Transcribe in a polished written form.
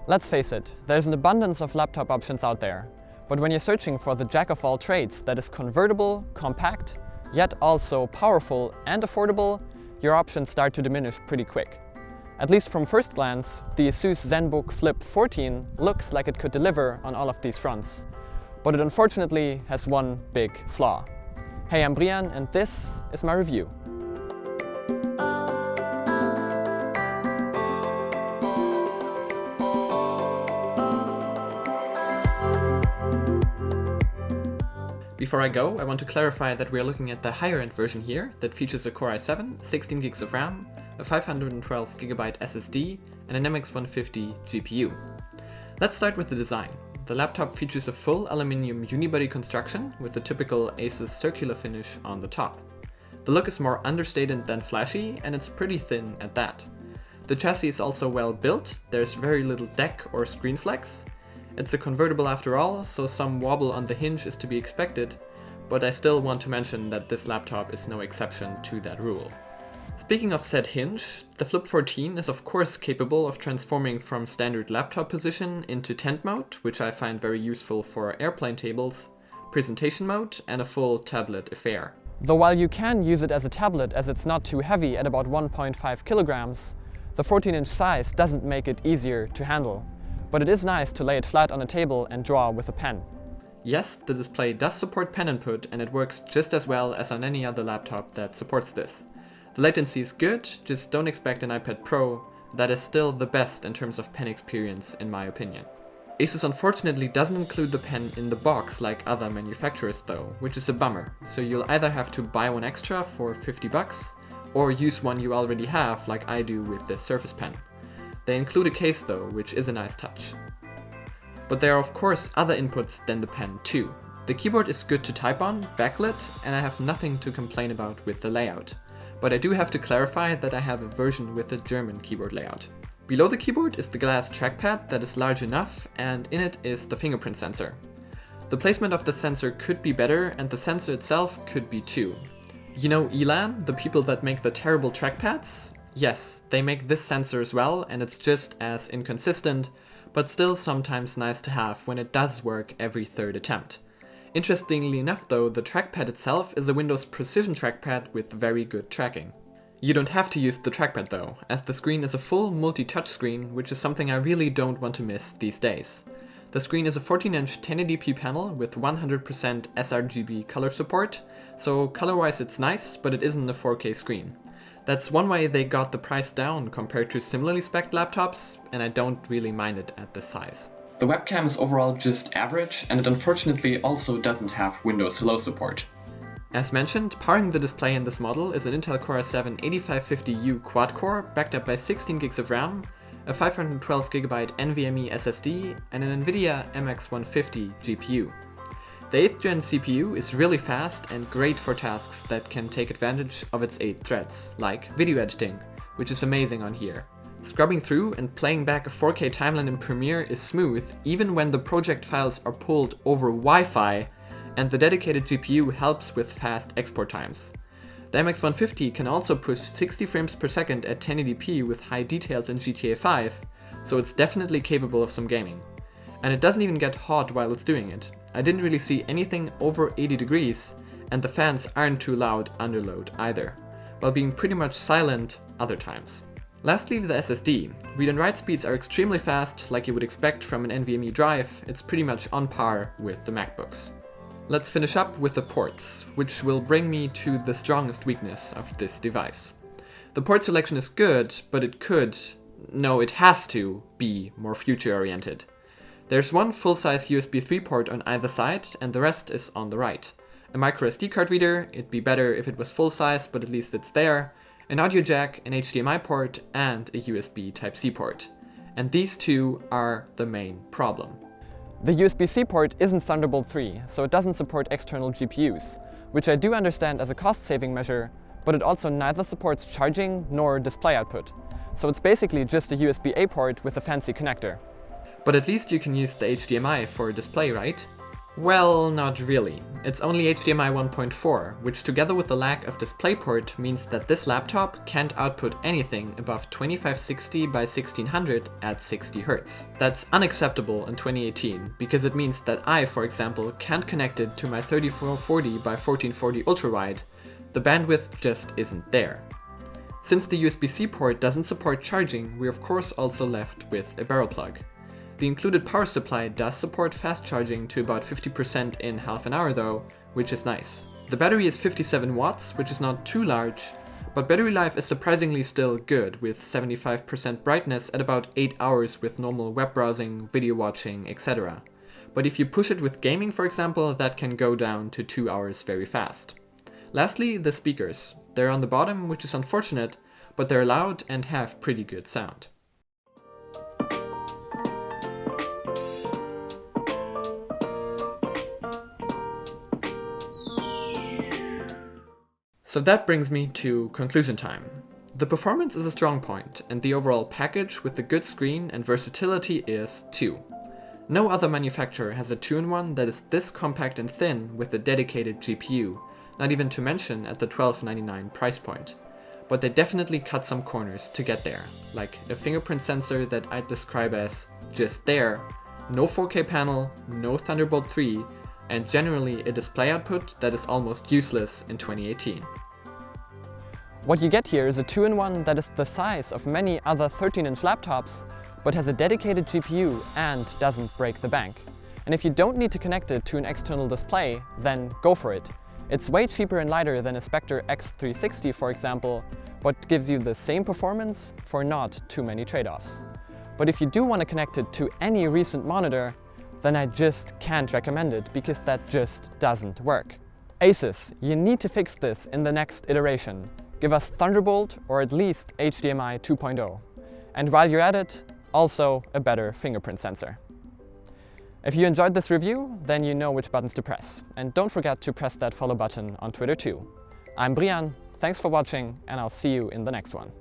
Let's face it, there's an abundance of laptop options out there, but when you're searching for the jack of all trades that is convertible, compact, yet also powerful and affordable, your options start to diminish pretty quick. At least from first glance, the Asus Zenbook Flip 14 looks like it could deliver on all of these fronts, but it unfortunately has one big flaw. Hey, I'm Brian and this is my review. Before I go, I want to clarify that we are looking at the higher end version here that features a Core i7, 16 gigs of RAM, a 512GB SSD, and an MX150 GPU. Let's start with the design. The laptop features a full aluminium unibody construction with the typical Asus circular finish on the top. The look is more understated than flashy, and it's pretty thin at that. The chassis is also well built, there's very little deck or screen flex. It's a convertible after all, so some wobble on the hinge is to be expected, but I still want to mention that this laptop is no exception to that rule. Speaking of said hinge, the Flip 14 is of course capable of transforming from standard laptop position into tent mode, which I find very useful for airplane tables, presentation mode, and a full tablet affair. Though while you can use it as a tablet as it's not too heavy at about 1.5 kilograms, the 14-inch size doesn't make it easier to handle. But it is nice to lay it flat on a table and draw with a pen. Yes, the display does support pen input and it works just as well as on any other laptop that supports this. The latency is good, just don't expect an iPad Pro. That is still the best in terms of pen experience in my opinion. Asus unfortunately doesn't include the pen in the box like other manufacturers though, which is a bummer. So you'll either have to buy one extra for $50 or use one you already have like I do with this Surface Pen. They include a case though, which is a nice touch. But there are of course other inputs than the pen too. The keyboard is good to type on, backlit, and I have nothing to complain about with the layout. But I do have to clarify that I have a version with a German keyboard layout. Below the keyboard is the glass trackpad that is large enough, and in it is the fingerprint sensor. The placement of the sensor could be better, and the sensor itself could be too. You know Elan, the people that make the terrible trackpads? Yes, they make this sensor as well, and it's just as inconsistent, but still sometimes nice to have when it does work every third attempt. Interestingly enough though, the trackpad itself is a Windows Precision trackpad with very good tracking. You don't have to use the trackpad though, as the screen is a full multi-touch screen, which is something I really don't want to miss these days. The screen is a 14-inch 1080p panel with 100% sRGB color support, so color-wise it's nice, but it isn't a 4K screen. That's one way they got the price down compared to similarly spec'd laptops, and I don't really mind it at this size. The webcam is overall just average, and it unfortunately also doesn't have Windows Hello support. As mentioned, powering the display in this model is an Intel Core i7-8550U quad-core backed up by 16 gigs of RAM, a 512GB NVMe SSD, and an NVIDIA MX150 GPU. The 8th gen CPU is really fast and great for tasks that can take advantage of its 8 threads, like video editing, which is amazing on here. Scrubbing through and playing back a 4K timeline in Premiere is smooth, even when the project files are pulled over Wi-Fi, and the dedicated GPU helps with fast export times. The MX150 can also push 60 frames per second at 1080p with high details in GTA 5, so it's definitely capable of some gaming. And it doesn't even get hot while it's doing it. I didn't really see anything over 80 degrees, and the fans aren't too loud under load either, while being pretty much silent other times. Lastly, the SSD. Read and write speeds are extremely fast, like you would expect from an NVMe drive. It's pretty much on par with the MacBooks. Let's finish up with the ports, which will bring me to the strongest weakness of this device. The port selection is good, but it has to be more future-oriented. There's one full-size USB 3 port on either side, and the rest is on the right. A micro SD card reader, it'd be better if it was full-size, but at least it's there. An audio jack, an HDMI port, and a USB Type-C port. And these two are the main problem. The USB-C port isn't Thunderbolt 3, so it doesn't support external GPUs, which I do understand as a cost-saving measure, but it also neither supports charging nor display output. So it's basically just a USB-A port with a fancy connector. But at least you can use the HDMI for a display, right? Well, not really. It's only HDMI 1.4, which together with the lack of Displayport means that this laptop can't output anything above 2560 by 1600 at 60 Hz. That's unacceptable in 2018, because it means that I, for example, can't connect it to my 3440 by 1440 ultrawide. The bandwidth just isn't there. Since the USB-C port doesn't support charging, we're of course also left with a barrel plug. The included power supply does support fast charging to about 50% in half an hour though, which is nice. The battery is 57 watts, which is not too large, but battery life is surprisingly still good, with 75% brightness at about 8 hours with normal web browsing, video watching, etc. But if you push it with gaming, for example, that can go down to 2 hours very fast. Lastly, the speakers. They're on the bottom, which is unfortunate, but they're loud and have pretty good sound. So that brings me to conclusion time. The performance is a strong point, and the overall package with the good screen and versatility is too. No other manufacturer has a 2-in-1 that is this compact and thin with a dedicated GPU, not even to mention at the $1299 price point. But they definitely cut some corners to get there, like a fingerprint sensor that I'd describe as just there, no 4K panel, no Thunderbolt 3, and generally a display output that is almost useless in 2018. What you get here is a 2-in-1 that is the size of many other 13-inch laptops, but has a dedicated GPU and doesn't break the bank. And if you don't need to connect it to an external display, then go for it. It's way cheaper and lighter than a Spectre X360, for example, but gives you the same performance for not too many trade-offs. But if you do want to connect it to any recent monitor, then I just can't recommend it, because that just doesn't work. Asus, you need to fix this in the next iteration. Give us Thunderbolt or at least HDMI 2.0. And while you're at it, also a better fingerprint sensor. If you enjoyed this review, then you know which buttons to press. And don't forget to press that follow button on Twitter too. I'm Brian, thanks for watching, and I'll see you in the next one.